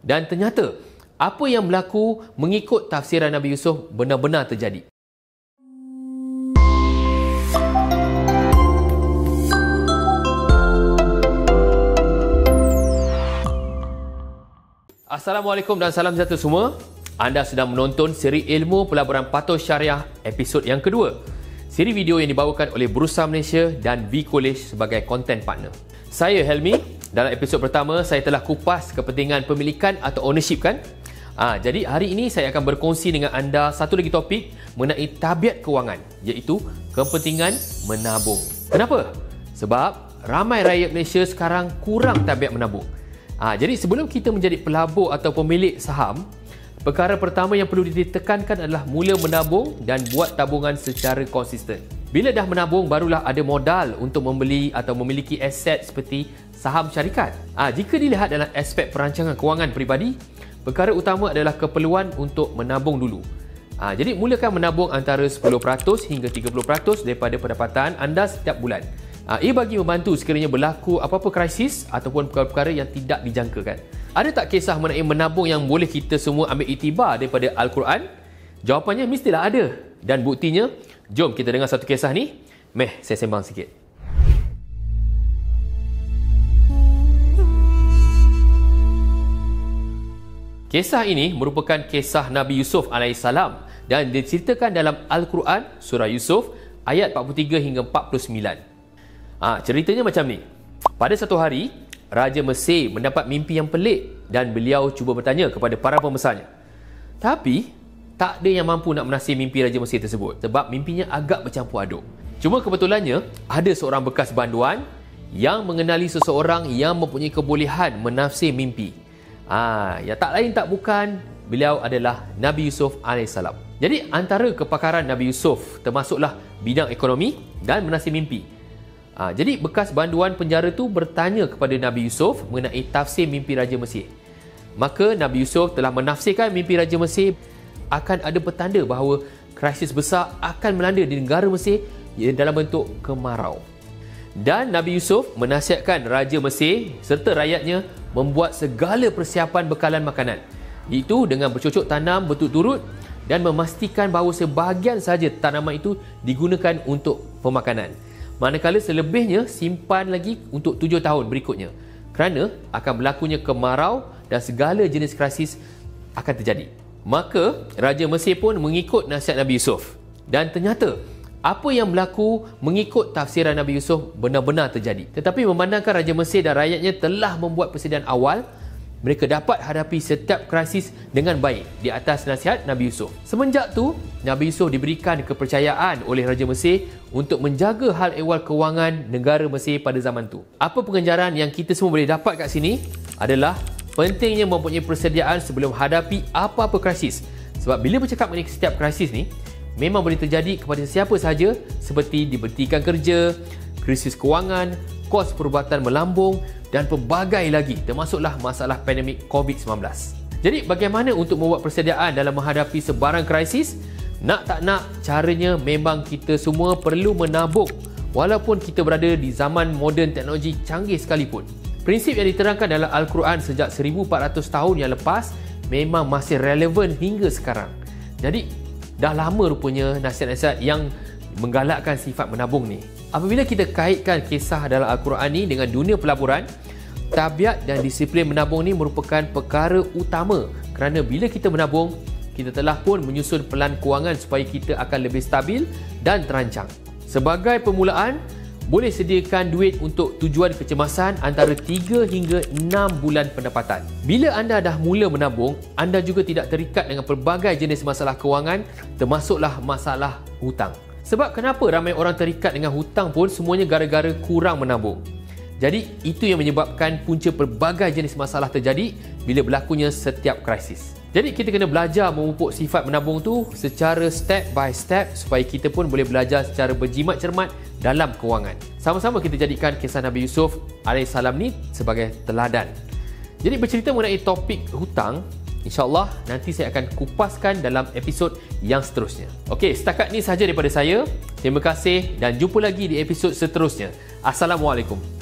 Dan ternyata, apa yang berlaku mengikut tafsiran Nabi Yusuf benar-benar terjadi. Assalamualaikum dan salam sejahtera semua. Anda sedang menonton siri ilmu pelaburan Patuh Syariah episod yang kedua. Siri video yang dibawakan oleh Bursa Malaysia dan V College sebagai content partner. Saya Helmi. Dalam episod pertama, saya telah kupas kepentingan pemilikan atau ownership kan? Jadi hari ini saya akan berkongsi dengan anda satu lagi topik mengenai tabiat kewangan, iaitu kepentingan menabung. Kenapa? Sebab ramai rakyat Malaysia sekarang kurang tabiat menabung. Jadi sebelum kita menjadi pelabur atau pemilik saham, perkara pertama yang perlu ditekankan adalah mula menabung dan buat tabungan secara konsisten. Bila dah menabung, barulah ada modal untuk membeli atau memiliki aset seperti saham syarikat. Jika dilihat dalam aspek perancangan kewangan peribadi, perkara utama adalah keperluan untuk menabung dulu. Jadi mulakan menabung antara 10% hingga 30% daripada pendapatan anda setiap bulan. Ia bagi membantu sekiranya berlaku apa-apa krisis ataupun perkara-perkara yang tidak dijangkakan. Ada tak kisah mengenai menabung yang boleh kita semua ambil iktibar daripada Al-Quran? Jawapannya mestilah ada. Dan buktinya, jom kita dengar satu kisah ni. Saya sembang sikit. Kisah ini merupakan kisah Nabi Yusuf AS dan diceritakan dalam Al-Quran Surah Yusuf ayat 43 hingga 49. Ceritanya macam ni. Pada satu hari, Raja Mesir mendapat mimpi yang pelik dan beliau cuba bertanya kepada para pembesarnya. Tapi, tak ada yang mampu nak menafsir mimpi Raja Mesir tersebut sebab mimpinya agak bercampur aduk. Cuma kebetulannya, ada seorang bekas banduan yang mengenali seseorang yang mempunyai kebolehan menafsir mimpi. Yang tak lain tak bukan, beliau adalah Nabi Yusuf AS. Jadi antara kepakaran Nabi Yusuf termasuklah bidang ekonomi dan menafsir mimpi. Jadi bekas banduan penjara tu bertanya kepada Nabi Yusuf mengenai tafsir mimpi Raja Mesir. Maka Nabi Yusuf telah menafsirkan mimpi Raja Mesir akan ada petanda bahawa krisis besar akan melanda di negara Mesir dalam bentuk kemarau. Dan Nabi Yusuf menasihatkan Raja Mesir serta rakyatnya membuat segala persiapan bekalan makanan. Itu dengan bercocok tanam berturut-turut dan memastikan bahawa sebahagian saja tanaman itu digunakan untuk pemakanan. Manakala selebihnya simpan lagi untuk 7 tahun berikutnya. Kerana akan berlakunya kemarau dan segala jenis krisis akan terjadi. Maka Raja Mesir pun mengikut nasihat Nabi Yusuf. Dan ternyata apa yang berlaku mengikut tafsiran Nabi Yusuf benar-benar terjadi. Tetapi memandangkan Raja Mesir dan rakyatnya telah membuat persediaan awal, mereka dapat hadapi setiap krisis dengan baik di atas nasihat Nabi Yusuf. Semenjak tu, Nabi Yusuf diberikan kepercayaan oleh Raja Mesir untuk menjaga hal ehwal kewangan negara Mesir pada zaman tu. Apa pengajaran yang kita semua boleh dapat kat sini adalah pentingnya mempunyai persediaan sebelum hadapi apa-apa krisis. Sebab bila bercakap mengenai setiap krisis ni, memang boleh terjadi kepada siapa sahaja seperti diberhentikan kerja, krisis kewangan, kos perubatan melambung dan pelbagai lagi termasuklah masalah pandemik COVID-19. Jadi bagaimana untuk membuat persediaan dalam menghadapi sebarang krisis? Nak tak nak, caranya memang kita semua perlu menabung walaupun kita berada di zaman moden teknologi canggih sekalipun. Prinsip yang diterangkan dalam Al-Quran sejak 1400 tahun yang lepas memang masih relevan hingga sekarang. Jadi dah lama rupanya nasihat-nasihat yang menggalakkan sifat menabung ni. Apabila kita kaitkan kisah dalam Al-Quran ni dengan dunia pelaburan, tabiat dan disiplin menabung ni merupakan perkara utama kerana bila kita menabung, kita telah pun menyusun pelan kewangan supaya kita akan lebih stabil dan terancang. Sebagai permulaan, boleh sediakan duit untuk tujuan kecemasan antara 3 hingga 6 bulan pendapatan. Bila anda dah mula menabung, anda juga tidak terikat dengan pelbagai jenis masalah kewangan, termasuklah masalah hutang. Sebab kenapa ramai orang terikat dengan hutang pun semuanya gara-gara kurang menabung. Jadi itu yang menyebabkan punca pelbagai jenis masalah terjadi bila berlakunya setiap krisis. Jadi kita kena belajar memupuk sifat menabung tu secara step by step supaya kita pun boleh belajar secara berjimat cermat dalam kewangan. Sama-sama kita jadikan kisah Nabi Yusuf AS ni sebagai teladan. Jadi bercerita mengenai topik hutang, InsyaAllah nanti saya akan kupaskan dalam episod yang seterusnya. Okey, setakat ni sahaja daripada saya. Terima kasih dan jumpa lagi di episod seterusnya. Assalamualaikum.